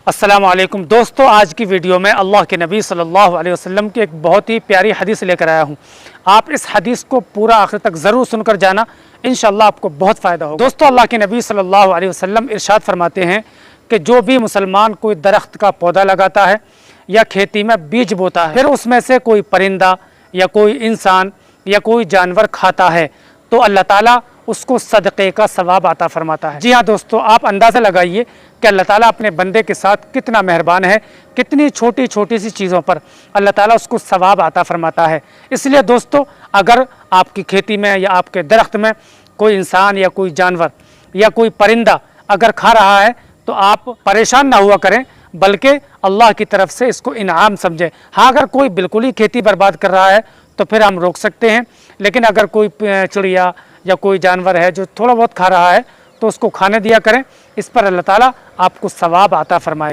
अस्सलाम वालेकुम दोस्तों, आज की वीडियो में अल्लाह के नबी सल्लल्लाहु अलैहि वसल्लम की एक बहुत ही प्यारी हदीस लेकर आया हूँ। आप इस हदीस को पूरा आखिर तक ज़रूर सुनकर जाना, इंशाअल्लाह आपको बहुत फ़ायदा होगा। दोस्तों, अल्लाह के नबी सल्लल्लाहु अलैहि वसल्लम इरशाद फरमाते हैं कि जो भी मुसलमान कोई दरख्त का पौधा लगाता है या खेती में बीज बोता है, फिर उसमें से कोई परिंदा या कोई इंसान या कोई जानवर खाता है तो अल्लाह ताला उसको सदक़े का सवाब आता फरमाता है। जी हाँ दोस्तों, आप अंदाज़ा लगाइए कि अल्लाह ताला अपने बंदे के साथ कितना मेहरबान है, कितनी छोटी छोटी सी चीज़ों पर अल्लाह ताला उसको सवाब आता फरमाता है। इसलिए दोस्तों, अगर आपकी खेती में या आपके दरख्त में कोई इंसान या कोई जानवर या कोई परिंदा अगर खा रहा है तो आप परेशान ना हुआ करें, बल्कि अल्लाह की तरफ से इसको इनाम समझें। हाँ, अगर कोई बिल्कुल ही खेती बर्बाद कर रहा है तो फिर हम रोक सकते हैं, लेकिन अगर कोई चिड़िया या कोई जानवर है जो थोड़ा बहुत खा रहा है तो उसको खाने दिया करें। इस पर अल्लाह ताला आपको सवाब आता फरमाएगा।